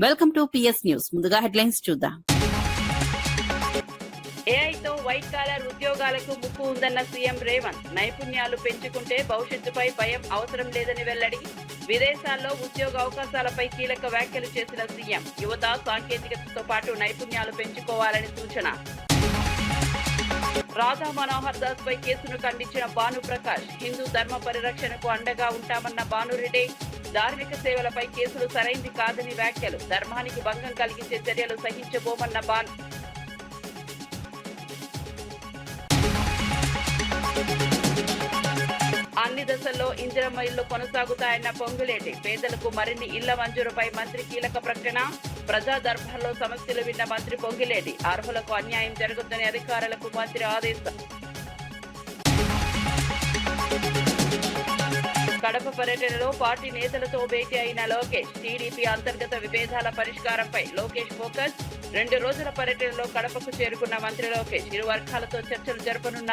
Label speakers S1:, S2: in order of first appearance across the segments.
S1: Welcome to PS news. ముందుగా headlines చూద్దాం.
S2: ఏఐతో white collar ఉద్యోగాలకు ముప్పు ఉందన్న సీఎం రేవంత్. నైపుణ్యాలు పెంచుకుంటే భవిష్యత్తుపై భయం అవసరం లేదని వెల్లడి. విదేశాల్లో ఉద్యోగ అవకాశాలపై కీలక వ్యాఖ్యలు చేసిన సీఎం. యువత సాంకేతికతతో పాటు నైపుణ్యాలు పెంచుకోవాలని సూచన. రాధా మనోహర్ దాస్ పై కేసును ఖండించిన భానుప్రకాష్. హిందూ ధర్మ పరిరక్షణకు అండగా ఉంటామన్న భానురెడ్డి. ధార్మిక సేవలపై కేసులు సరైంది కాదని వ్యాఖ్యలు. ధర్మానికి భంగం కలిగించే చర్యలు సహించబోమన్న భాను. అన్ని దశల్లో ఇందిరమ్మ ఇళ్లు కొనసాగుతాయన్న పొంగులేటి. పేదలకు మరిన్ని ఇళ్ల మంజూరుపై మంత్రి కీలక ప్రకటన. ప్రజా దర్బార్లో సమస్యలు విన్న మంత్రి పొంగిలేటి. అర్హులకు అన్యాయం జరుగుతుందని అధికారులకు మంత్రి ఆదేశం. కడప పర్యటనలో పార్టీ నేతలతో భేటీ అయిన లోకేష్. టీడీపీ అంతర్గత విభేదాల పరిష్కారంపై లోకేష్ ఫోకస్. 2 రోజుల పర్యటనలో కడపకు చేరుకున్న మంత్రి లోకేష్ ఇరు వర్గాలతో చర్చలు జరపనున్న.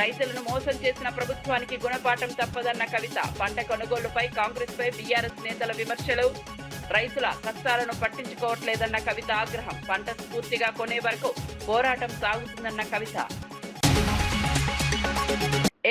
S2: రైతులను మోసం చేసిన ప్రభుత్వానికి గుణపాఠం తప్పదన్న కవిత. పంట కొనుగోలుపై కాంగ్రెస్ పై బీఆర్ఎస్ నేతల విమర్శలు. రైతుల కష్టాలను పట్టించుకోవట్లేదన్న కవిత ఆగ్రహం. పంట పూర్తిగా కొనే వరకు పోరాటం సాగుతుందన్న కవిత.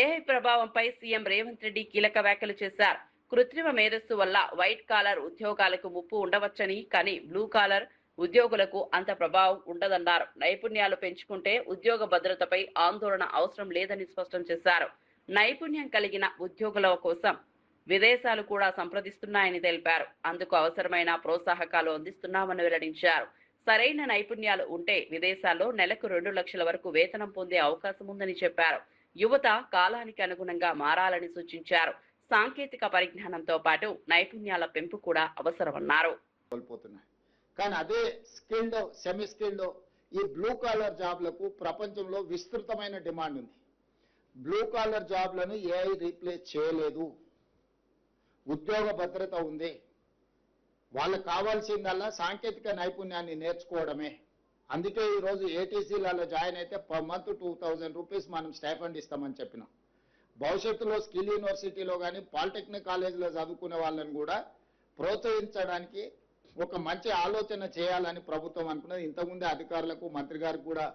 S2: ఏఐ ప్రభావంపై సీఎం రేవంత్ రెడ్డి కీలక వ్యాఖ్యలు చేశారు. కృత్రిమ మేధస్సు వల్ల వైట్ కాలర్ ఉద్యోగాలకు ముప్పు ఉండవచ్చని, కానీ బ్లూ కాలర్ ఉద్యోగులకు అంత ప్రభావం ఉండదన్నారు. నైపుణ్యాలు పెంచుకుంటే ఉద్యోగ భద్రతపై ఆందోళన అవసరం లేదని స్పష్టం చేశారు. నైపుణ్యం కలిగిన ఉద్యోగుల కోసం విదేశాలు కూడా సంప్రదిస్తున్నాయని తెలిపారు. అందుకు అవసరమైన ప్రోత్సాహకాలు అందిస్తున్నామని వెల్లడించారు. సరైన నైపుణ్యాలు ఉంటే విదేశాల్లో నెలకు 2 లక్షల వరకు వేతనం పొందే అవకాశం ఉందని చెప్పారు. యువత కాలానికి అనుగుణంగా మారాలని సూచించారు. సాంకేతిక పరిజ్ఞానంతో పాటు నైపుణ్యాల పెంపు కూడా అవసరమన్నారు.
S3: కానీ అదే స్కిల్డ్, సెమీ స్కిల్డ్ ఈ బ్లూ కాలర్ జాబ్లకు ప్రపంచంలో విస్తృతమైన డిమాండ్ ఉంది. బ్లూ కాలర్ జాబ్లను ఏఐ రీప్లేస్ చేయలేదు. ఉద్యోగ భద్రత ఉంది. వాళ్ళకు కావాల్సిందల్లా సాంకేతిక నైపుణ్యాన్ని నేర్చుకోవడమే. అందుకే ఈరోజు ఏటీసీలలో జాయిన్ అయితే పర్ మంత్ 2000 రూపీస్ మనం స్టైఫండ్ ఇస్తామని చెప్పినాం. భవిష్యత్తులో స్కిల్ యూనివర్సిటీలో కానీ పాలిటెక్నిక్ కాలేజీలో చదువుకునే వాళ్ళని కూడా ప్రోత్సహించడానికి ఒక మంచి ఆలోచన చేయాలని ప్రభుత్వం అనుకున్నది. ఇంతకుముందే అధికారులకు, మంత్రి గారికి కూడా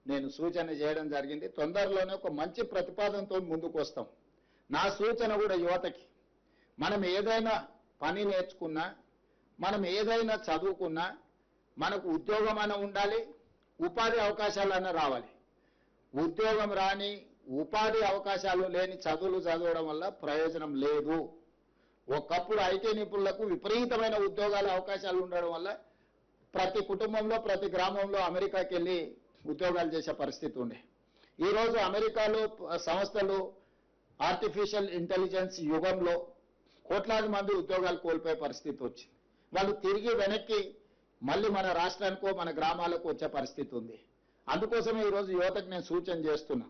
S3: నేను సూచన చేయడం జరిగింది. తొందరలోనే ఒక మంచి ప్రతిపాదనతో ముందుకు వస్తాం. నా సూచన కూడా యువతకి, మనం ఏదైనా పని నేర్చుకున్నా, మనం ఏదైనా చదువుకున్నా మనకు ఉద్యోగం అన్న ఉండాలి, ఉపాధి అవకాశాలన్నా రావాలి. ఉద్యోగం రాని, ఉపాధి అవకాశాలు లేని చదువులు చదవడం వల్ల ప్రయోజనం లేదు. ఒకప్పుడు ఐటీ నిపుణులకు విపరీతమైన ఉద్యోగాల అవకాశాలు ఉండడం వల్ల ప్రతి కుటుంబంలో, ప్రతి గ్రామంలో అమెరికాకి వెళ్ళి ఉద్యోగాలు చేసే పరిస్థితి ఉండే. ఈరోజు అమెరికాలో సంస్థలు ఆర్టిఫిషియల్ ఇంటెలిజెన్స్ యుగంలో కోట్లాది మంది ఉద్యోగాలు కోల్పోయే పరిస్థితి వచ్చింది. వాళ్ళు తిరిగి వెనక్కి మళ్ళీ మన రాష్ట్రానికో, మన గ్రామాలకు వచ్చే పరిస్థితి ఉంది. అందుకోసమే ఈరోజు యువతకు నేను సూచన చేస్తున్నా.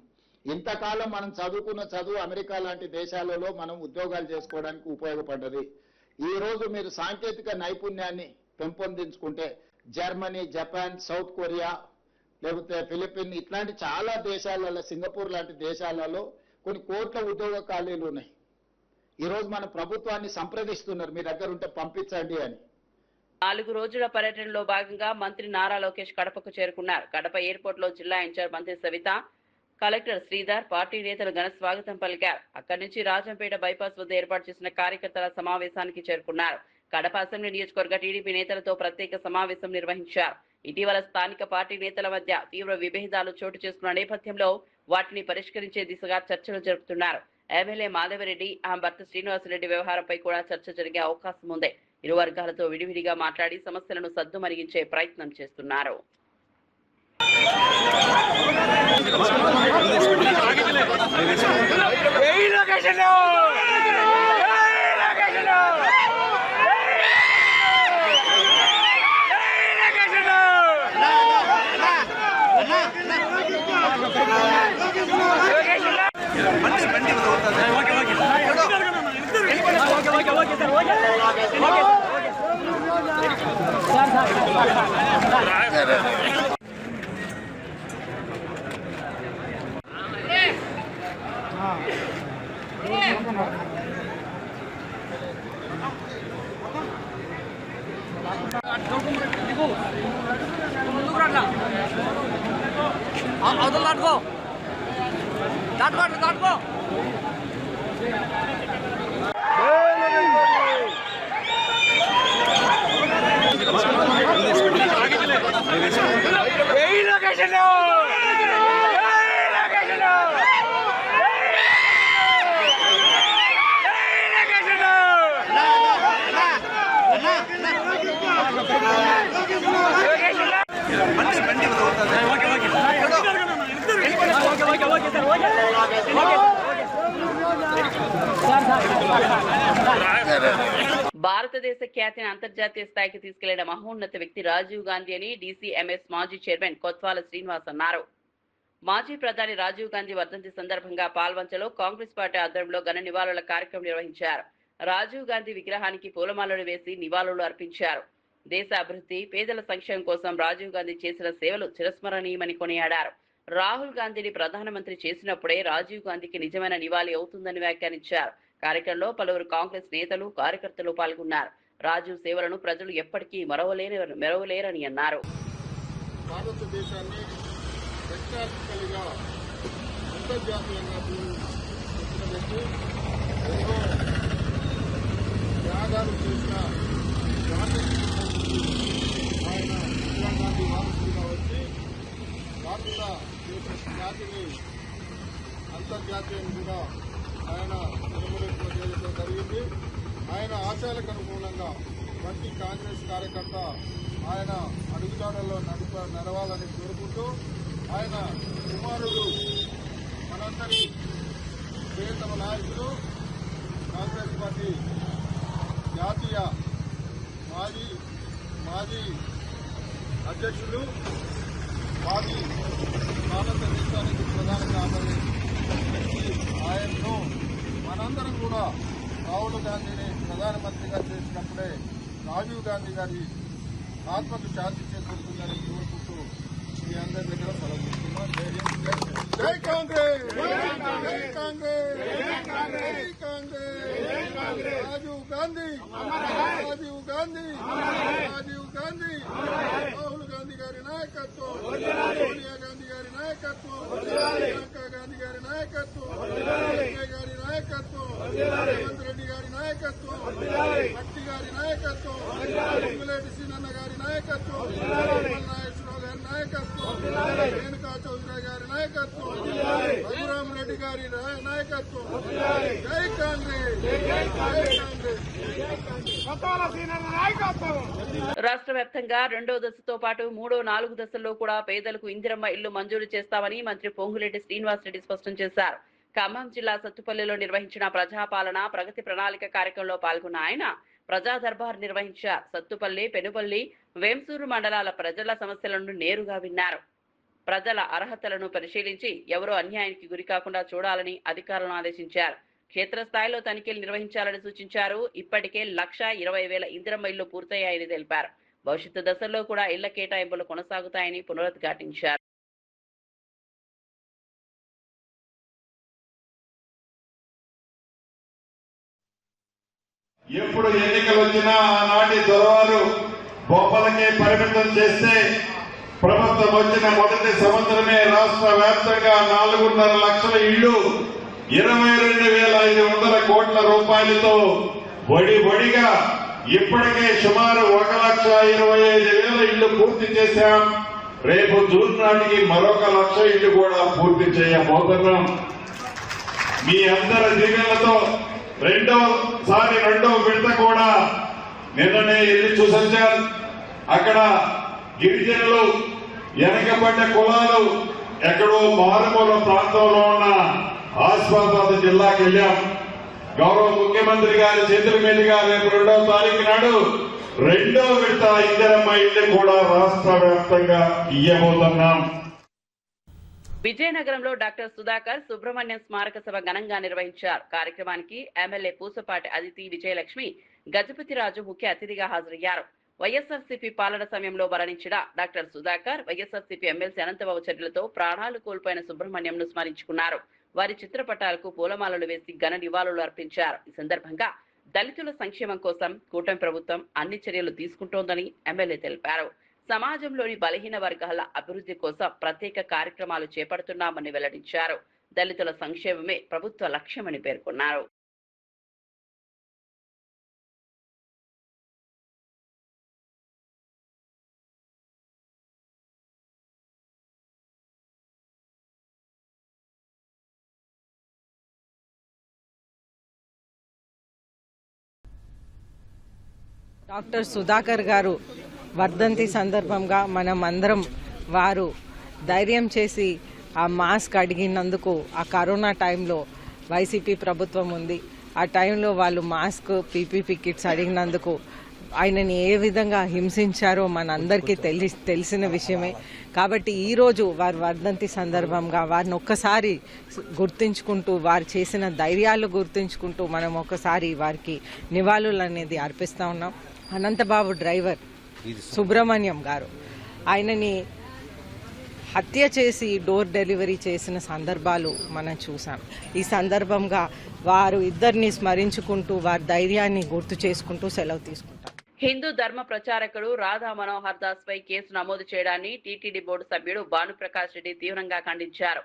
S3: ఇంతకాలం మనం చదువుకున్న చదువు అమెరికా లాంటి దేశాలలో మనం ఉద్యోగాలు చేసుకోవడానికి ఉపయోగపడ్డది. ఈ రోజు మీరు సాంకేతిక నైపుణ్యాన్ని పెంపొందించుకుంటే జర్మనీ, జపాన్, సౌత్ కొరియా, లేకపోతే ఫిలిపిన్ ఇట్లాంటి చాలా దేశాలలో, సింగపూర్ లాంటి దేశాలలో కొన్ని కోట్ల ఉద్యోగ ఖాళీలు ఉన్నాయి. ఈరోజు మన ప్రభుత్వాన్ని సంప్రదిస్తున్నారు, మీ దగ్గర ఉంటే పంపించండి అని.
S2: 4 రోజుల పర్యటనలో భాగంగా మంత్రి నారా లోకేష్ కడపకు చేరుకున్నారు. కడప ఎయిర్పోర్ట్ లో జిల్లా ఇన్ఛార్జ్ మంత్రి సవిత, కలెక్టర్ శ్రీధర్, పార్టీ నేతలు ఘన స్వాగతం పలికారు. అక్కడి నుంచి రాజంపేట బైపాస్ వద్ద ఏర్పాటు చేసిన కార్యకర్తల సమావేశానికి చేరుకున్నారు. కడప అసెంబ్లీ నియోజకవర్గ టీడీపీ నేతలతో ప్రత్యేక సమావేశం నిర్వహించారు. ఇటీవల స్థానిక పార్టీ నేతల మధ్య తీవ్ర విభేదాలు చోటు చేసుకున్న నేపథ్యంలో వాటిని పరిష్కరించే దిశగా చర్చలు జరుపుతున్నారు. ఎమ్మెల్యే మాధవరెడ్డి, ఆమె భర్త శ్రీనివాసరెడ్డి వ్యవహారంపై కూడా చర్చ జరిగే అవకాశం ఉంది. ఇరు వర్గాలతో విడివిడిగా మాట్లాడి సమస్యలను సద్దుమణిగించే ప్రయత్నం చేస్తున్నారు. భారతదేశ ఖ్యాతిని అంతర్జాతీయ స్థాయికి తీసుకెళ్లిన మహోన్నత వ్యక్తి రాజీవ్ గాంధీ అని డీసీఎంఎస్ మాజీ చైర్మన్ కొత్వాల శ్రీనివాస్ అన్నారు. మాజీ ప్రధాని రాజీవ్ గాంధీ వర్ధంతి సందర్భంగా పాల్వంచలో కాంగ్రెస్ పార్టీ ఆధ్వర్యంలో ఘన నివాళుల కార్యక్రమం నిర్వహించారు. రాజీవ్ గాంధీ విగ్రహానికి పూలమాలలు వేసి నివాళులు అర్పించారు. దేశ అభివృద్ధి, పేదల సంక్షేమం కోసం రాజీవ్ గాంధీ చేసిన సేవలు చిరస్మరణీయమని కొనియాడారు. రాహుల్ గాంధీని ప్రధానమంత్రి చేసినప్పుడే రాజీవ్ గాంధీకి నిజమైన నివాళి అవుతుందని వ్యాఖ్యానించారు. కార్యక్రమంలో పలువురు కాంగ్రెస్ నేతలు, కార్యకర్తలు పాల్గొన్నారు. రాజీవ్ సేవలను ప్రజలు ఎప్పటికీ మరవలేరని అన్నారు.
S4: భారతదేశాన్ని టెక్నాలజికల్గా అంతర్జాతీయంగా ఎన్నో త్యాగాలు చేసిన ఆయన ఇందిరా గాంధీ వారసుడిగా వచ్చి భారత దేశ జాతిని అంతర్జాతీయం కూడా ఆయన నిర్మూలించడం జరిగింది. ఆయన ఆశయాలకు అనుగుణంగా ప్రతి కాంగ్రెస్ కార్యకర్త ఆయన అడుగుదాడల్లో నడవాలని కోరుకుంటూ ఆయన కుమారుడు మనందరి ప్రియతమ నాయకులు కాంగ్రెస్ పార్టీ జాతీయ మాజీ అధ్యక్షులు మాజీ భారతదేశానికి ప్రధాన కార్యదర్శి ఆయన్ను మనందరం కూడా రాహుల్ గాంధీని ప్రధానమంత్రిగా చేసినప్పుడే రాజీవ్ గాంధీ గారి ఆత్మకు శాంతి చేకూరుతుందని కోరుకుంటూ మీ అందరి దగ్గర సెలవుస్తున్నాం. జై కాంగ్రెస్, జై కాంగ్రెస్, జై కాంగ్రెస్. రాజీవ్ గాంధీ, రాజీవ్ గాంధీ, రాజీవ్ గాంధీ, రాహుల్ గాంధీ గారి నాయకత్వం, సోనియా గాంధీ గారి నాయకత్వం, ప్రియాంక గాంధీ గారి నాయకత్వం, సంజయ్ గారి నాయకత్వం, రేవంత్ రెడ్డి గారి నాయకత్వం, భట్టి గారి నాయకత్వం, పొంగులేటి సీనన్న గారి నాయకత్వం, నాగేశ్వరరావు గారి నాయకత్వం, రేణుకా చౌదరి గారి నాయకత్వం, రఘురామరెడ్డి గారి నాయకత్వం. జై కాంగ్రెస్, జై కాంగ్రెస్.
S2: రాష్ట్ర వ్యాప్తంగా 2వ దశతో పాటు 3, 4 దశల్లో కూడా పేదలకు ఇందిరమ్మ ఇల్లు మంజూరు చేస్తామని మంత్రి పొంగులేటి శ్రీనివాసరెడ్డి స్పష్టం చేశారు. ఖమ్మం జిల్లా సత్తుపల్లిలో నిర్వహించిన ప్రజాపాలన ప్రగతి ప్రణాళిక కార్యక్రమంలో పాల్గొన్న ఆయన ప్రజా దర్బార్ నిర్వహించారు. సత్తుపల్లి, పెనుపల్లి, వేంసూరు మండలాల ప్రజల సమస్యలను నేరుగా విన్నారు. ప్రజల అర్హతలను పరిశీలించి ఎవరూ అన్యాయానికి గురికాకుండా చూడాలని అధికారులను ఆదేశించారు. క్షేత్రస్థాయిలో తనిఖీలు నిర్వహించాలని సూచించారు. ఇప్పటికే 1,20,000 ఇందిరమ్మ ఇళ్లు పూర్తయ్యాయని తెలిపారు. భవిష్యత్తు దశల్లో కూడా ఇళ్ల కేటాయింపులు కొనసాగుతాయని పునరుద్ఘాటించారు.
S5: ఎప్పుడు ఎన్నికలు వచ్చినా ఆనాటి దొరవారు బొమ్మలకే పరిమితం చేస్తే ప్రభుత్వం వచ్చిన మొదటి సంవత్సరమే రాష్ట్ర వ్యాప్తంగా 4.5 లక్షల ఇళ్లు 22,500 కోట్ల రూపాయలతో వడిగా ఇప్పటికే సుమారు 1,25,000 ఇళ్లు పూర్తి చేశాం. రేపు జూన్ నాటికి మరొక 1,00,000 ఇళ్లు కూడా పూర్తి చేయబోతున్నాం. మీ అందరి దీవెనలతో రెండవ విడత కూడా నిన్ననే ఇల్లు చూసొచ్చారు. అక్కడ గిరిజనులు, వెనకబడ్డ కులాలు ఎక్కడో మారుమూల ప్రాంతంలో ఉన్న ఆసిఫాబాద్ జిల్లాకి వెళ్ళాం. గౌరవ ముఖ్యమంత్రి గారి చేతుల మీదుగా రేపు 2వ తారీఖు నాడు 2వ విడత ఇందిరమ్మ ఇల్లు కూడా రాష్ట్ర వ్యాప్తంగా ఇయ్యబోతున్నాం.
S2: విజయనగరంలో డాక్టర్ సుధాకర్ సుబ్రహ్మణ్యం స్మారక సభ ఘనంగా నిర్వహించారు. కార్యక్రమానికి ఎమ్మెల్యే పూసపాటి అదితి విజయలక్ష్మి, గజపతిరాజు ముఖ్య అతిథిగా హాజరయ్యారు. వైఎస్ఆర్సీపీ పాలన సమయంలో మరణించిన డాక్టర్ సుధాకర్, వైఎస్ఆర్సీపీ ఎమ్మెల్సీ అనంతబాబు చర్యలతో ప్రాణాలు కోల్పోయిన సుబ్రహ్మణ్యంను స్మరించుకున్నారు. వారి చిత్రపటాలకు పూలమాలలు వేసి ఘన నివాళులు అర్పించారు. ఈ సందర్భంగా దళితుల సంక్షేమం కోసం కూటమి ప్రభుత్వం అన్ని చర్యలు తీసుకుంటోందని ఎమ్మెల్యే తెలిపారు. సమాజంలోని బలహీన వర్గాల అభివృద్ధి కోసం ప్రత్యేక కార్యక్రమాలు చేపడుతున్నామని వెల్లడించారు. దళితుల సంక్షేమమే ప్రభుత్వ లక్ష్యమని పేర్కొన్నారు.
S6: డాక్టర్ సుధాకర్ గారు వర్ధంతి సందర్భంగా మనం అందరం వారు ధైర్యం చేసి ఆ మాస్క్ అడిగినందుకు ఆ కరోనా టైంలో వైసీపీ ప్రభుత్వం ఉంది. ఆ టైంలో వాళ్ళు మాస్క్ పీపీపీ కిట్స్ అడిగినందుకు ఆయనని ఏ విధంగా హింసించారో మనందరికీ తెలిసిన విషయమే. కాబట్టి ఈరోజు వారి వర్ధంతి సందర్భంగా వారిని ఒక్కసారి గుర్తించుకుంటూ వారు చేసిన ధైర్యాలు గుర్తించుకుంటూ మనం ఒకసారి వారికి నివాళులు అనేది అర్పిస్తూ ఉన్నాం. అనంతబాబు డ్రైవర్ సుబ్రహ్మణ్యం గారు ఆయనని హత్య చేసి డోర్ డెలివరీ చేసిన సందర్భాలు మనం చూసాం. ఈ సందర్భంగా వారు ఇద్దరిని స్మరించుకుంటూ వారి ధైర్యాన్ని గుర్తు చేసుకుంటూ సెలవు తీసుకుంటాం.
S2: హిందూ ధర్మ ప్రచారకుడు రాధా మనోహర్ దాస్ పై కేసు నమోదు చేయడాన్ని టీటీడీ బోర్డు సభ్యుడు భానుప్రకాష్ రెడ్డి తీవ్రంగా ఖండించారు.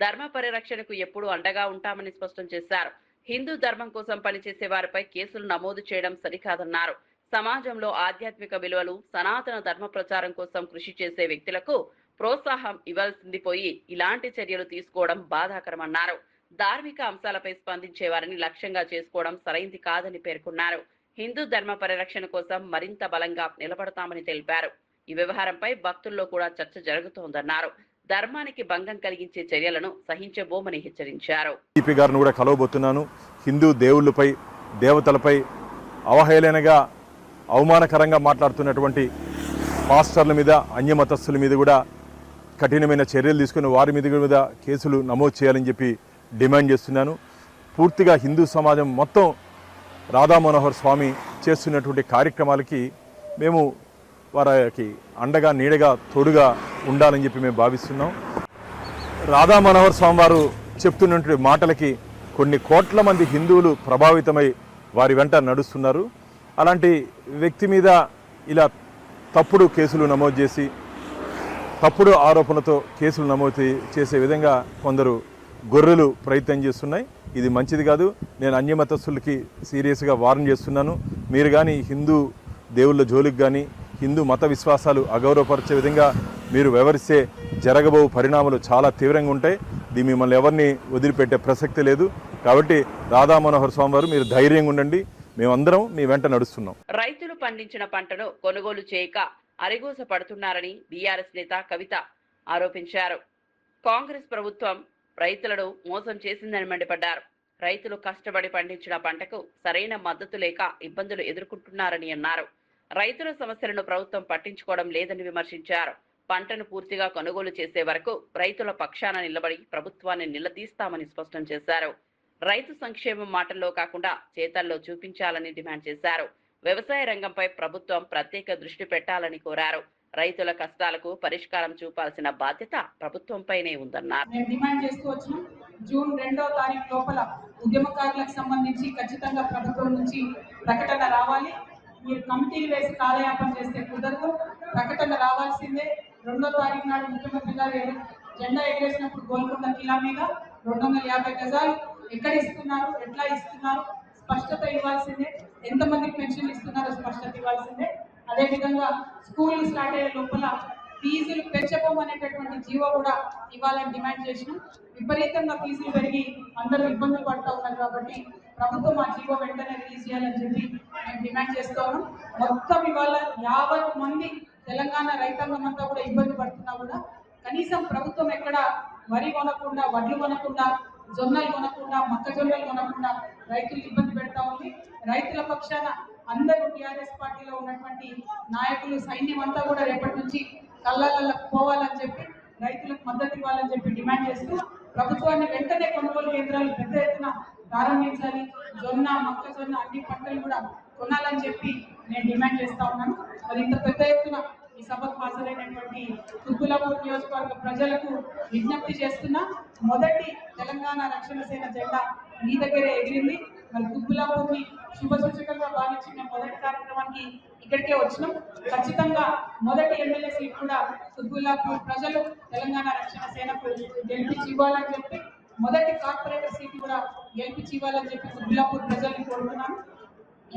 S2: ధర్మ పరిరక్షణకు ఎప్పుడూ అండగా ఉంటామని స్పష్టం చేశారు. హిందూ ధర్మం కోసం పనిచేసే వారిపై కేసులు నమోదు చేయడం సరికాదన్నారు. సమాజంలో ఆధ్యాత్మిక విలువలు, సనాతన ధర్మ ప్రచారం కోసం కృషి చేసే వ్యక్తులకు ప్రోత్సాహం ఇవ్వాల్సింది పోయి ఇలాంటి చర్యలు తీసుకోవడం బాధాకరమన్నారు. ధార్మిక అంశాలపై స్పందించే వారిని లక్ష్యంగా చేసుకోవడం సరైంది కాదని పేర్కొన్నారు. హిందూ ధర్మ పరిరక్షణ కోసం మరింత బలంగా నిలబడతామని తెలిపారు. ఈ వ్యవహారంపై భక్తుల్లో కూడా చర్చ జరుగుతోందన్నారు. ధర్మానికి భంగం కలిగించే చర్యలను సహించబోమని హెచ్చరించారు.
S7: టీపీ గారిని కూడా కలవబోతున్నాను. హిందూ దేవుళ్ళపై, దేవతలపై అవహేళనగా అవమానకరంగా మాట్లాడుతున్నటువంటి పాస్టర్ల మీద, అన్యమతస్థుల మీద కూడా కఠినమైన చర్యలు తీసుకుని వారి మీద కేసులు నమోదు చేయాలని చెప్పి డిమాండ్ చేస్తున్నాను. పూర్తిగా హిందూ సమాజం మొత్తం రాధా మనోహర్ స్వామి చేస్తున్నటువంటి కార్యక్రమాలకి మేము వారికి అండగా, నీడగా, తోడుగా ఉండాలని చెప్పి మేము భావిస్తున్నాం. రాధా మనోహర్ స్వామి వారు చెప్తున్నటువంటి మాటలకి కొన్ని కోట్ల మంది హిందువులు ప్రభావితమై వారి వెంట నడుస్తున్నారు. అలాంటి వ్యక్తి మీద ఇలా తప్పుడు కేసులు నమోదు చేసి తప్పుడు ఆరోపణలతో కేసులు నమోదు చేసే విధంగా కొందరు గొర్రెలు ప్రయత్నం చేస్తున్నాయి. ఇది మంచిది కాదు. నేను అన్యమతస్థులకి సీరియస్గా వార్న్ చేస్తున్నాను. మీరు కానీ హిందూ దేవుళ్ళ జోలికి కానీ, హిందూ మత విశ్వాసాలు అగౌరవపరిచే విధంగా మీరు వ్యవహరిస్తే జరగబో పరిణామాలు చాలా తీవ్రంగా ఉంటాయి. ఇది మిమ్మల్ని ఎవరిని వదిలిపెట్టే ప్రసక్తి లేదు. కాబట్టి రాధా మనోహర్ స్వామి వారు మీరు ధైర్యంగా ఉండండి. మేమందరం మీ వెంట నడుస్తున్నాం.
S2: రైతులు పండించిన పంటను కొనుగోలు చేయక అరిగోస పడుతున్నారని బీఆర్ఎస్ నేత కవిత ఆరోపించారు. కాంగ్రెస్ ప్రభుత్వం రైతులను మోసం చేసిందని మండిపడ్డారు. రైతులు కష్టపడి పండించిన పంటకు సరైన మద్దతు లేక ఇబ్బందులు ఎదుర్కొంటున్నారని అన్నారు. రైతుల సమస్యలను ప్రభుత్వం పట్టించుకోవడం లేదని విమర్శించారు. పంటను పూర్తిగా కొనుగోలు చేసే వరకు రైతుల పక్షాన నిలబడి ప్రభుత్వాన్ని నిలదీస్తామని స్పష్టం చేశారు. రైతు సంక్షేమం మాటల్లో కాకుండా చేతల్లో చూపించాలని డిమాండ్ చేశారు. వ్యవసాయ రంగంపై ప్రభుత్వం ప్రత్యేక దృష్టి పెట్టాలని కోరారు. రైతుల కష్టాలకు పరిష్కారం చూపాల్సిన బాధ్యత ప్రభుత్వంపైనే ఉందన్నారు.
S8: మేము డిమాండ్ చేస్తూ వచ్చినాం. జూన్ 2వ తారీఖు లోపల ఉద్యమకారులకు సంబంధించి ఖచ్చితంగా ప్రభుత్వం నుంచి ప్రకటన రావాలి. మీరు కమిటీలు వేసి కాలయాపన చేస్తే కుదరదు. ప్రకటన రావాల్సిందే. 2వ తారీఖు నాడు ముఖ్యమంత్రి గారు జెండా ఎగరేసినప్పుడు గోల్కొండ కిలా మీద 250 గజాలు ఎక్కడ ఇస్తున్నారు, ఎట్లా ఇస్తున్నారు స్పష్టత ఇవ్వాల్సిందే. ఎంతమందికి పెన్షన్ ఇస్తున్నారో స్పష్టత ఇవ్వాల్సిందే. అదేవిధంగా స్కూల్ స్టార్ట్ అయ్యే లోపల ఫీజులు పెంచబోమనేటటువంటి జీవో కూడా ఇవ్వాలని డిమాండ్ చేసినాం. విపరీతంగా ఫీజులు పెరిగి అందరూ ఇబ్బందులు పడుతూ ఉన్నారు. కాబట్టి ప్రభుత్వం ఆ జీవో వెంటనే రిలీజ్ చేయాలని చెప్పి మేము డిమాండ్ చేస్తూ ఉన్నాం. మొత్తం ఇవాళ 50 మంది తెలంగాణ రైతాంగం అంతా కూడా ఇబ్బంది పడుతున్నా కూడా కనీసం ప్రభుత్వం ఎక్కడ వరి కొనకుండా, వడ్లు కొనకుండా, జొన్నలు కొనకుండా, మొక్కజొన్నలు కొనకుండా రైతులు ఇబ్బంది పెడతా ఉంది. రైతుల పక్షాన అందరూ టీఆర్ఎస్ పార్టీలో ఉన్నటువంటి నాయకులు, సైన్యం అంతా కూడా రేపటి నుంచి కళ్ళలకు పోవాలని చెప్పి రైతులకు మద్దతు ఇవ్వాలని చెప్పి డిమాండ్ చేస్తూ ప్రభుత్వాన్ని వెంటనే కొనుగోలు కేంద్రాలు పెద్ద ఎత్తున ప్రారంభించాలి. జొన్న, మొక్కజొన్న అన్ని పంటలు కూడా కొనాలని చెప్పి నేను డిమాండ్ చేస్తా ఉన్నాను. మరి ఇంత పెద్ద ఎత్తున ఈ సభకు హాజరైనటువంటి తుగ్గులపూర్ నియోజకవర్గ ప్రజలకు విజ్ఞప్తి చేస్తున్నా, మొదటి తెలంగాణ రక్షణ సేన జెండా మీ దగ్గరే ఎగిరింది. మరి తుగ్గులపూర్ని శుభసూచకంగా భావించిన మొదటి కార్యక్రమానికి ఇక్కడికే వచ్చినాం. ఖచ్చితంగా మొదటి ఎమ్మెల్యే సీట్ కూడా తుగ్గులపూర్ ప్రజలు తెలంగాణ రక్షణ సేనకు గెలిపించి ఇవ్వాలని చెప్పి, మొదటి కార్పొరేటర్ సీట్ కూడా గెలిపించి ఇవ్వాలని చెప్పి తుగ్గులపూర్ ప్రజల్ని కోరుతున్నాను.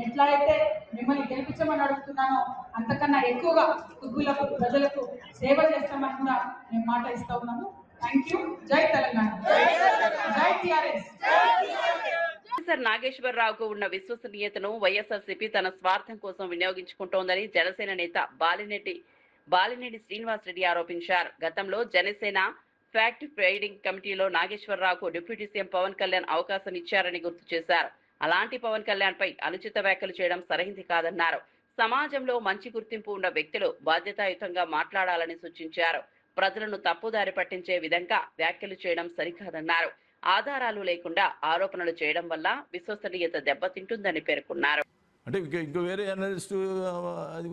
S8: ఎట్లా అయితే మిమ్మల్ని గెలిపించమని అడుగుతున్నానో అంతకన్నా ఎక్కువగా తుగ్గులపూర్ ప్రజలకు సేవ చేస్తామని కూడా మేము మాట ఇస్తా ఉన్నాము. Thank you. జై తెలంగాణ, జై టిఆర్ఎస్.
S2: ప్రొఫెసర్ నాగేశ్వరరావుకు ఉన్న విశ్వసనీయతను వైఎస్ఆర్సీపీ తన స్వార్థం కోసం వినియోగించుకుంటోందని జనసేన నేత బాలినేని శ్రీనివాస్ రెడ్డి ఆరోపించారు. గతంలో జనసేన ఫ్యాక్ట్ ఫైండింగ్ కమిటీలో నాగేశ్వరరావుకు డిప్యూటీ సీఎం పవన్ కళ్యాణ్ అవకాశం ఇచ్చారని గుర్తు చేశారు. అలాంటి పవన్ కళ్యాణ్ పై అనుచిత వ్యాఖ్యలు చేయడం సరైంది కాదన్నారు. సమాజంలో మంచి గుర్తింపు ఉన్న వ్యక్తులు బాధ్యతాయుతంగా మాట్లాడాలని సూచించారు. ప్రజలను తప్పుదారి పట్టించే విధంగా వ్యాఖ్యలు చేయడం సరికాదన్నారు. ఆధారాలు లేకుండా ఆరోపణలు చేయడం వల్ల విశ్వసనీయత దెబ్బతింటుందని పేర్కొన్నారు.
S9: అంటే ఇంకా వేరే అనలిస్ట్ అది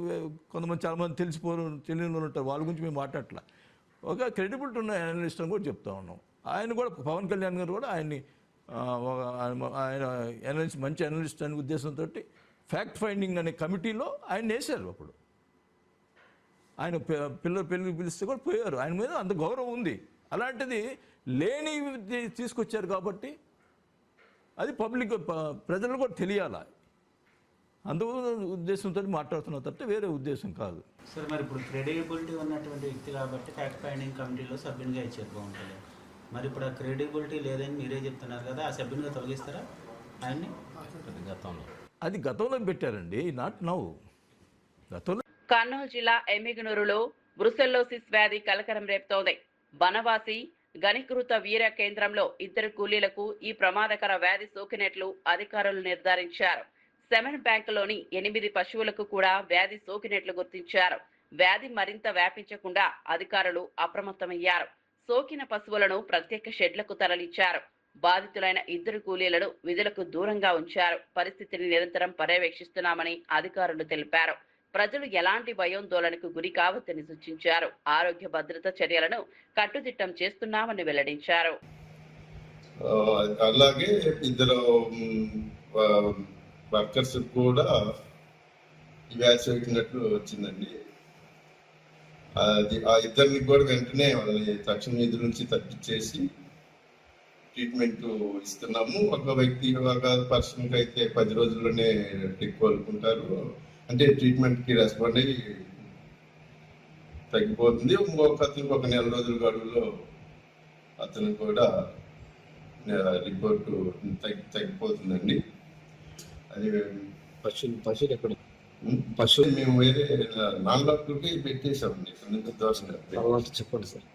S9: కొంతమంది చాలామంది తెలియని వాళ్ళు ఉంటారు, వాళ్ళ గురించి మేము మాట్లాడట్లా. ఒక క్రెడిబిలిటీ ఉన్న అనలిస్ట్ అని కూడా చెప్తా ఉన్నాం. ఆయన కూడా పవన్ కళ్యాణ్ గారు కూడా ఆయన్ని ఆయన అనలిస్ట్ మంచి అనలిస్ట్ అనే ఉద్దేశంతో ఫ్యాక్ట్ ఫైండింగ్ అనే కమిటీలో ఆయన వేశారు. అప్పుడు ఆయన పెళ్ళికి పిలిస్తే కూడా పోయారు. ఆయన మీద అంత గౌరవం ఉంది. అలాంటిది లేని తీసుకొచ్చారు కాబట్టి అది పబ్లిక్ ప్రజలు కూడా తెలియాలి. అందు ఉద్దేశంతో మాట్లాడుతున్న తప్ప వేరే ఉద్దేశం కాదు.
S10: సార్ మరి ఇప్పుడు క్రెడిబిలిటీ ఉన్నటువంటి వ్యక్తి కాబట్టి ఫ్యాక్ట్ ఫైండింగ్ కమిటీలో సభ్యునిగా ఇచ్చేది బాగుంటుంది. మరి ఇప్పుడు ఆ క్రెడిబిలిటీ లేదని మీరే చెప్తున్నారు కదా, ఆ సభ్యునిగా తొలగిస్తారా ఆయన్ని?
S9: అది గతంలో పెట్టారండి, నాట్ నౌ. గతంలో
S2: కర్నూలు జిల్లా ఎమ్మిగనూరులో బ్రుసెల్లోసిస్ వ్యాధి కలకలం రేపుతోంది. బనవాసి గణికృత వీర కేంద్రంలో 2 కూలీలకు ఈ ప్రమాదకర వ్యాధి సోకినట్లు అధికారులు నిర్ధారించారు. సెమెన్ బ్యాంకులోని 8 పశువులకు కూడా వ్యాధి సోకినట్లు గుర్తించారు. వ్యాధి మరింత వ్యాపించకుండా అధికారులు అప్రమత్తమయ్యారు. సోకిన పశువులను ప్రత్యేక షెడ్లకు తరలించారు. బాధితులైన 2 కూలీలను విధులకు దూరంగా ఉంచారు. పరిస్థితిని నిరంతరం పర్యవేక్షిస్తున్నామని అధికారులు తెలిపారు. ప్రజలు ఎలాంటి భయోందోళనకు గురి కావద్దని సూచించారు. ఆరోగ్య భద్రత చర్యలను కట్టుదిట్టం చేస్తున్నామని వెల్లడించారు.
S4: అలాగే 2 వర్కర్స్ కూడా వ్యాధి సోకినట్లు వచ్చిందండి. అది ఆ 2ని కూడా వెంటనే వాళ్ళని తక్షణ విధుల నుంచి తప్పించేసి ట్రీట్మెంట్ ఇస్తున్నాము. ఒక వ్యక్తి ఒక పర్సన్కి అయితే 10 రోజుల్లోనే కోలుకుంటారు. అంటే ట్రీట్మెంట్కి రెస్పాండ్ అయ్యి తగ్గిపోతుంది. ఇంకొక అతనికి 1 నెల రోజుల గడువులో అతను కూడా రిపోర్టు తగ్గిపోతుందండి. అది
S10: పశువులు ఎక్కడ
S4: పశువులు మేము వేరే నాన్ డాక్టర్కి పెట్టేసామండి.
S10: చెప్పండి సార్.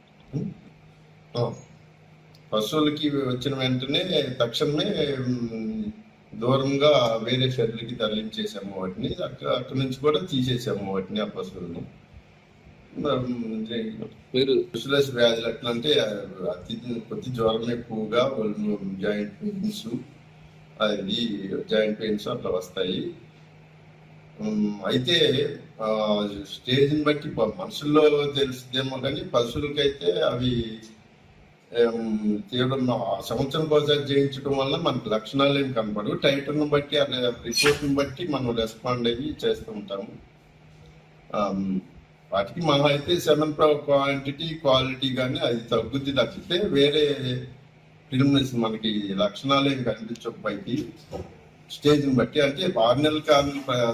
S4: పశువులకి వచ్చిన వెంటనే తక్షణమే దూరంగా వేరే షెడ్లకి తరలించేసాము వాటిని. అక్కడి నుంచి కూడా తీసేసాము వాటిని, ఆ పశువులను. బ్రుసెల్లోసిస్ వ్యాధులు ఎట్లా అంటే కొద్ది జ్వరం ఎక్కువగా, జాయింట్ పెయిన్స్, అది జాయింట్ పెయిన్స్ అట్లా వస్తాయి. అయితే స్టేజ్ని బట్టి మనుషుల్లో తెలుస్తుందేమో కానీ పశువులకైతే అవి కేవలం సంవత్సరం కోసం చేయించడం వల్ల మనకు లక్షణాలు ఏమి కనపడవు. టైటర్ను బట్టి రిపోర్ట్ని బట్టి మనం రెస్పాండ్ అయ్యి చేస్తూ ఉంటాము. వాటికి మనం అయితే సెమెన్ క్వాలిటీ కానీ అది తగ్గుద్ది తగ్గితే వేరే ఫిల్మ్స్ మనకి లక్షణాలు ఏమి కనిపించకపోయి స్టేజ్ని బట్టి, అంటే 6 నెలల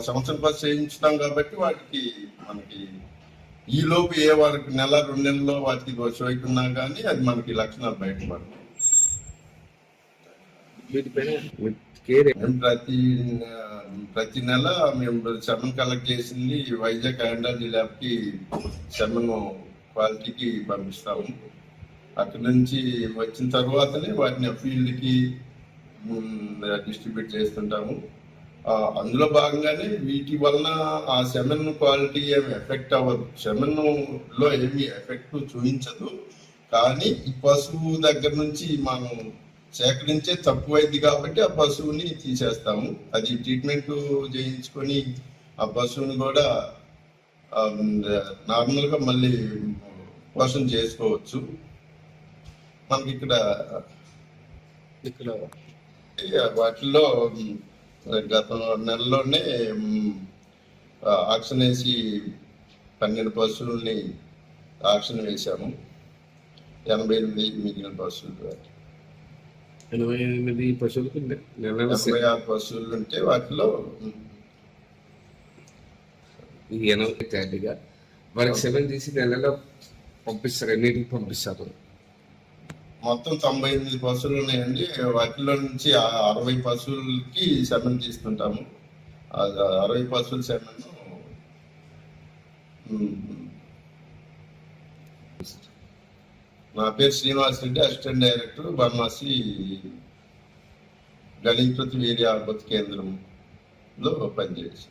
S4: సంవత్సరం కోసం చేయించుతాం కాబట్టి వాటికి మనకి ఈ లోపు ఏ వరకు నెల 2 నెలల్లో వాటికి సోకున్నా కానీ అది మనకి లక్షణాలు బయటపడతాయి. ప్రతి నెల మేము సెమెన్ కలెక్ట్ చేసింది వైజాగ్ ఆండాలజీ ల్యాబ్కి సెమెన్ క్వాలిటీకి పంపిస్తాము. అక్కడి నుంచి వచ్చిన తర్వాతనే వాటిని ఫీల్డ్కి డిస్ట్రిబ్యూట్ చేస్తుంటాము. అందులో భాగంగానే వీటి వలన ఆ సెమెన్ క్వాలిటీ ఏమి ఎఫెక్ట్ అవ్వదు, సెమెన్లో ఏమి ఎఫెక్ట్ చూపించదు. కానీ ఈ పశువు దగ్గర నుంచి మనం సేకరించే తక్కువైంది కాబట్టి ఆ పశువుని తీసేస్తాము. అది ట్రీట్మెంట్ చేయించుకొని ఆ పశువుని కూడా నార్మల్గా మళ్ళీ పోషణ చేసుకోవచ్చు. మనకి ఇక్కడ వాటిల్లో గత నెలలోనే ఆక్షన్ వేసి 12 పశువుల్ని ఆక్షన్ వేశాము. 88 మిగిలిన పశువులు,
S11: 88 పశువులకు
S4: 86 పశువులు ఉంటే వాటిలో
S11: 80 తేలిగా వారికి 7 తీసి నెలలో పంపిస్తారు. ఎన్నింటికి పంపిస్తారు?
S4: మొత్తం 98 పశువులు ఉన్నాయండి. వాటిలో నుంచి 60 పశువులకి సెమెన్ తీసుకుంటాము. 60 పశువుల సెమెన్ నా పేరు శ్రీనివాస్ రెడ్డి, అసిస్టెంట్ డైరెక్టర్, బన్వాసి గణీకృత వీర్య ఆర్బత్ కేంద్రంలో పనిచేసి.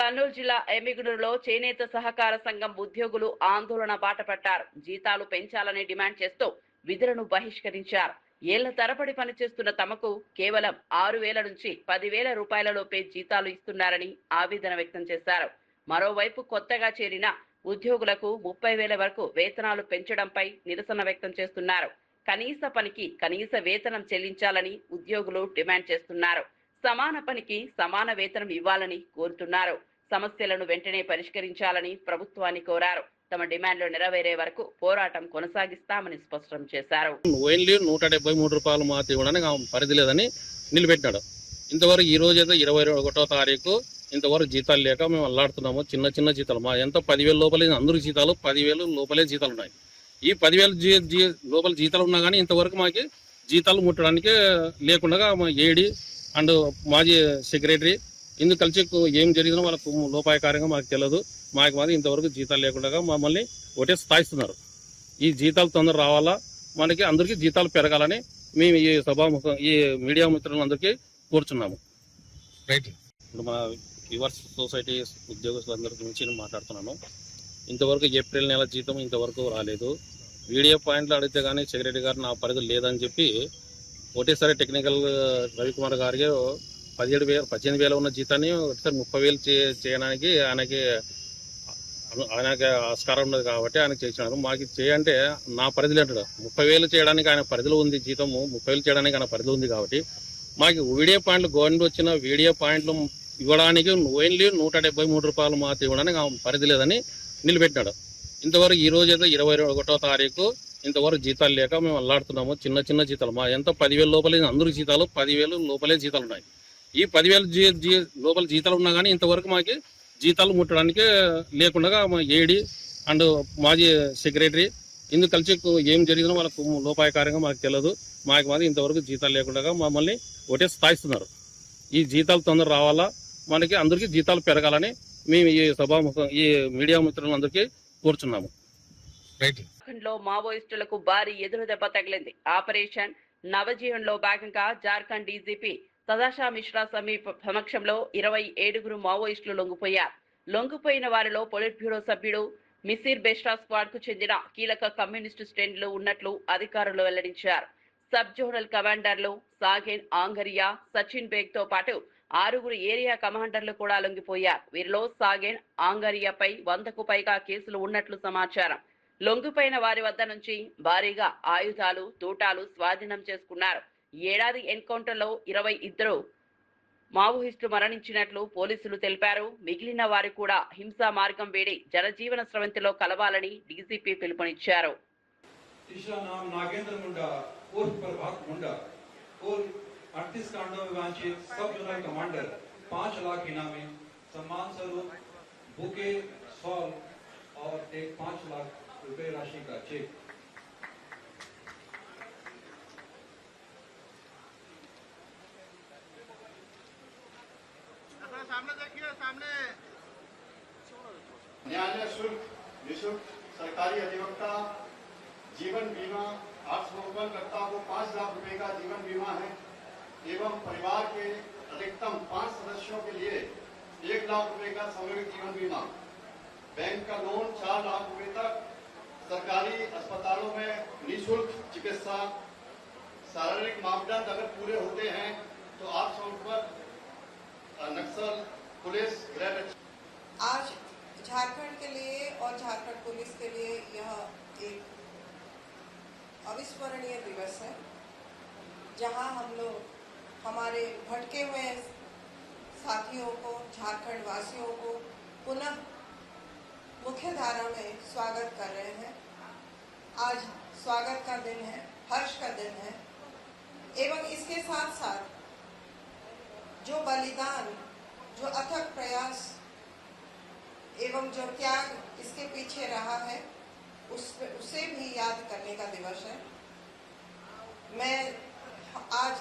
S2: కర్నూలు జిల్లా ఎమ్మిగనూరులో చేనేత సహకార సంఘం ఉద్యోగులు ఆందోళన బాటపట్టారు. జీతాలు పెంచాలని డిమాండ్ చేస్తూ విధులను బహిష్కరించారు. ఏళ్ల తరబడి పనిచేస్తున్న తమకు కేవలం 6,000 నుంచి 10,000 రూపాయలలోపే జీతాలు ఇస్తున్నారని ఆవేదన వ్యక్తం చేశారు. మరోవైపు కొత్తగా చేరిన ఉద్యోగులకు 30,000 వరకు వేతనాలు పెంచడంపై నిరసన వ్యక్తం చేస్తున్నారు. కనీస పనికి కనీస వేతనం చెల్లించాలని ఉద్యోగులు డిమాండ్ చేస్తున్నారు. సమాన పనికి సమాన వేతనం ఇవ్వాలని కోరుతున్నారు. సమస్యలను వెంటనే పరిష్కరించాలని ప్రభుత్వాన్ని కోరారు. తమ డిమాండ్లు నెరవేరే వరకు పోరాటం కొనసాగిస్తామని స్పష్టం చేశారు.
S12: ఓన్లీ 173 రూపాయలు మాత్రం ఇవ్వడానికి పరిధి లేదని నిలబెట్టినాడు. ఇంతవరకు ఈ రోజు అయితే 21వ తారీఖు ఇంతవరకు జీతాలు లేక మేము అల్లాడుతున్నాము. చిన్న జీతాలు మా ఎంత 10,000 లోపలే, అందరికి జీతాలు 10,000 లోపలే జీతాలు ఉన్నాయి. ఈ 10,000 లోపల జీతాలు ఉన్నా కానీ ఇంతవరకు మాకు జీతాలు ముట్టడానికి లేకుండా మా ఏడి అండ్ మాజీ సెక్రటరీ ఇందుకు కలిసి ఏం జరిగిందో వాళ్ళకు లోపాయకారంగా మాకు తెలియదు. మాకు మాది ఇంతవరకు జీతాలు లేకుండా మమ్మల్ని ఒకటే స్థాయిస్తున్నారు. ఈ జీతాలు తొందర రావాలా, మనకి అందరికీ జీతాలు పెరగాలని మేము ఈ సభాముఖం ఈ మీడియా మిత్రులందరికీ కోరుచున్నాము. ఇప్పుడు మా యువర్స్ సొసైటీ ఉద్యోగస్తులందరి గురించి నేను మాట్లాడుతున్నాను. ఇంతవరకు ఏప్రిల్ నెల జీతం ఇంతవరకు రాలేదు. వీడియో పాయింట్లు అడిగితే కానీ సెక్రటరీ గారు నా పరిధి లేదని చెప్పి ఒకటేసారి టెక్నికల్ రవికుమార్ గారికి 18,000 ఉన్న జీతాన్ని ఒకసారి 30,000 చేయడానికి ఆయనకి ఆస్కారం ఉన్నది కాబట్టి ఆయనకు చేసినారు. మాకు చేయంటే నా పరిధిలో అంటాడు. 30,000 చేయడానికి ఆయన పరిధిలో ఉంది, జీతము 30,000 చేయడానికి ఆయన పరిధిలో ఉంది కాబట్టి మాకు వీడియో పాయింట్లు గవర్నమెంట్ వచ్చిన వీడియో పాయింట్లు ఇవ్వడానికి ఓన్లీ 173 రూపాయలు మాత్రం ఇవ్వడానికి పరిధి లేదని నిలబెట్టినాడు. ఇంతవరకు ఈ రోజు అయితే 21వ తారీఖు ఇంతవరకు జీతాలు లేక మేము అల్లాడుతున్నాము. చిన్న జీతాలు మా ఎంత 10,000 లోపలే, అందరికి జీతాలు 10,000 లోపలే జీతాలు ఉన్నాయి. ఈ 10,000 లోపల జీతాలు ఉన్నా కానీ ఇంతవరకు మాకు జీతాలు ముట్టడానికి లేకుండా మా ఏడి అండ్ మాజీ సెక్రటరీ ఇందుకు కలిసి ఏం జరిగిందో వాళ్ళకు లోపాయకారంగా మాకు తెలియదు. మాకు మాది ఇంతవరకు జీతాలు లేకుండా మమ్మల్ని ఒకటే స్థాయిస్తున్నారు. ఈ జీతాలు తొందర రావాలా, మనకి అందరికీ జీతాలు పెరగాలని మేము ఈ సభాముఖం ఈ మీడియా మిత్రులందరికీ కోరుచున్నాము.
S2: లో మావోయిస్టులకు భారీ ఎదురు దెబ్బ తగిలింది. ఆపరేషన్ నవజీవన్లో భాగంగా జార్ఖండ్ డీజీపీ సదాశా మిశ్రా సమక్షంలో 27 మావోయిస్టులు లొంగిపోయారు. లొంగిపోయిన వారిలో పొలిట్ బ్యూరో సభ్యుడు మిసిర్ బెస్టా స్క్వాడ్ కు చెందిన కీలక కమ్యూనిస్టు శ్రేణులు ఉన్నట్లు అధికారులు వెల్లడించారు. సబ్ జోనల్ కమాండర్లు సాగెన్ ఆంగరియా, సచిన్ బేగ్ తో పాటు 6 ఏరియా కమాండర్లు కూడా లొంగిపోయారు. వీరిలో సాగెన్ ఆంగరియాపై 100కు పైగా కేసులు ఉన్నట్లు సమాచారం. లొంగిపోయిన వారి వద్ద నుంచి భారీగా ఆయుధాలు, తూటాలు స్వాధీనం చేసుకున్నారు. ఏడాది ఎన్కౌంటర్లో 22 మావోయిస్టులు మరణించినట్లు పోలీసులు తెలిపారు. మిగిలిన వారు కూడా హింసా మార్గం వేడి జనజీవన స్రవంతిలో కలవాలని డీజీపీ పిలుపునిచ్చారు.
S13: रुपए राशि का चेक सामने देखिए, सामने न्यायालय शुल्क निःशुल्क सरकारी अधिवक्ता जीवन बीमा आत्मनिर्भरकर्ता को 5 लाख रुपए का जीवन बीमा है एवं परिवार के अधिकतम 5 सदस्यों के लिए 1 लाख रुपए का सामूहिक जीवन बीमा, बैंक का लोन 4 लाख रुपए तक, सरकारी अस्पतालों में निःशुल्क चिकित्सा, शारीरिक मापदंड अगर पूरे होते हैं तो 800 पर नक्सल पुलिस गृह
S14: आज झारखंड के लिए और झारखंड पुलिस के लिए यह एक अविस्मरणीय दिवस है, जहां हम लोग हमारे भटके हुए साथियों को, झारखंड वासियों को पुनः मुख्य धारा में स्वागत कर रहे हैं। आज स्वागत का दिन है, हर्ष का दिन है, एवं इसके साथ साथ जो बलिदान, जो अथक प्रयास एवं जो त्याग इसके पीछे रहा है, उसे भी याद करने का दिवस है। मैं आज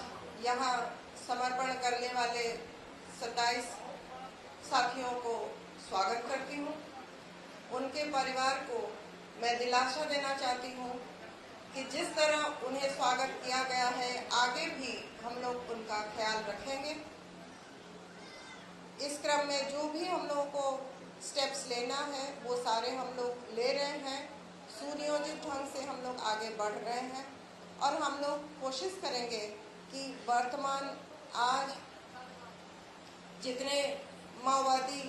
S14: यहाँ समर्पण करने वाले 27 साथियों को स्वागत करती हूँ। उनके परिवार को मैं दिलासा देना चाहती हूँ कि जिस तरह उन्हें स्वागत किया गया है, आगे भी हम लोग उनका ख्याल रखेंगे। इस क्रम में जो भी हम लोगों को स्टेप्स लेना है, वो सारे हम लोग ले रहे हैं। सुनियोजित ढंग से हम लोग आगे बढ़ रहे हैं और हम लोग कोशिश करेंगे कि वर्तमान आज जितने माओवादी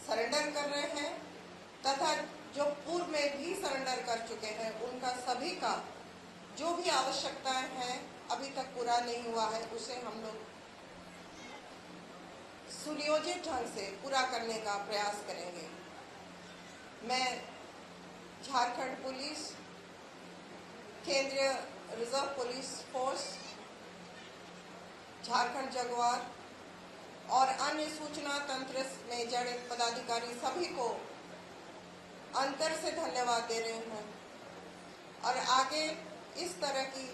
S14: सरेंडर कर रहे हैं तथा जो पूर्व में भी सरेंडर कर चुके हैं, उनका सभी का जो भी आवश्यकताएं हैं अभी तक पूरा नहीं हुआ है, उसे हम लोग सुनियोजित ढंग से पूरा करने का प्रयास करेंगे। मैं झारखंड पुलिस, केंद्रीय reserve police force, Jharkhand Jaguar और अन्य सूचना तंत्र में जड़ित पदाधिकारी सभी को अंतर से धन्यवाद दे रहे हैं और आगे इस तरह की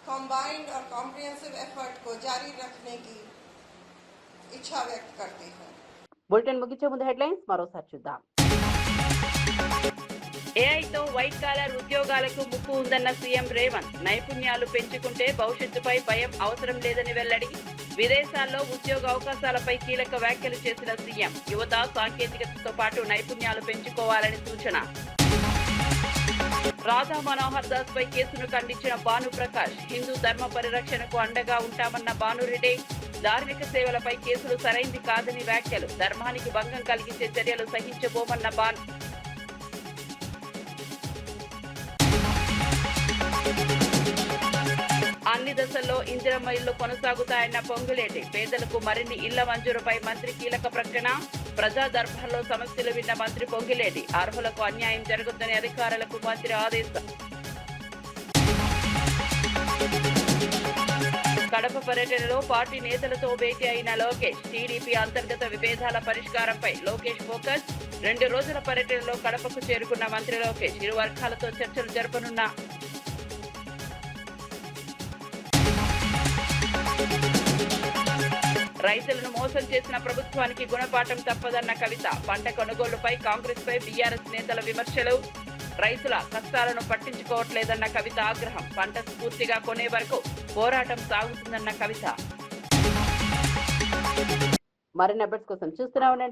S14: कंबाइंड और कॉम्प्रिहेंसिव एफर्ट को जारी रखने की इच्छा व्यक्त करती हूँ।
S2: బులెటిన్ ముగించే ముందు హెడ్లైన్స్ మరోసారి చూద్దాం. ఏఐతో వైట్ కాలర్ ఉద్యోగాలకు ముప్పు ఉందన్న సీఎం రేవంత్. నైపుణ్యాలు పెంచుకుంటే భవిష్యత్తుపై భయం అవసరం లేదని వెల్లడి. విదేశాల్లో ఉద్యోగ అవకాశాలపై కీలక వ్యాఖ్యలు చేసిన సీఎం. యువత సాంకేతికతతో పాటు నైపుణ్యాలు పెంచుకోవాలని సూచన. రాధా మనోహర్ దాస్ పై కేసును ఖండించిన భానుప్రకాష్. హిందూ ధర్మ పరిరక్షణకు అండగా ఉంటామన్న భానురెడ్డి. ధార్మిక సేవలపై కేసులు సరైంది కాదని వ్యాఖ్యలు. ధర్మానికి భంగం కలిగించే చర్యలు సహించబోమన్న భాను. అన్ని దశల్లో ఇందిరమ్మ ఇళ్లు కొనసాగుతాయన్న పొంగులేటి. పేదలకు మరిన్ని ఇళ్ల మంజూరుపై మంత్రి కీలక ప్రకటన. ప్రజా దర్బార్లో సమస్యలు విన్న మంత్రి పొంగులేటి. అర్హులకు అన్యాయం జరుగుతుందని అధికారులకు మంత్రి ఆదేశం. కడప పర్యటనలో పార్టీ నేతలతో భేటీ అయిన లోకేష్. టీడీపీ అంతర్గత విభేదాల పరిష్కారంపై లోకేష్ ఫోకస్. 2 రోజుల పర్యటనలో కడపకు చేరుకున్న మంత్రి లోకేష్ ఇరు వర్గాలతో చర్చలు జరపనున్న. రైతులను మోసం చేసిన ప్రభుత్వానికి గుణపాఠం తప్పదన్న కవిత. పంట కొనుగోలుపై కాంగ్రెస్ పై బీఆర్ఎస్ నేతల విమర్శలు. రైతుల కష్టాలను పట్టించుకోవట్లేదన్న కవిత ఆగ్రహం. పంట పూర్తిగా కొనే వరకు పోరాటం సాగుతుందన్న కవిత. మరిన్ని అప్డేట్స్ కోసం చూస్తూనే ఉండండి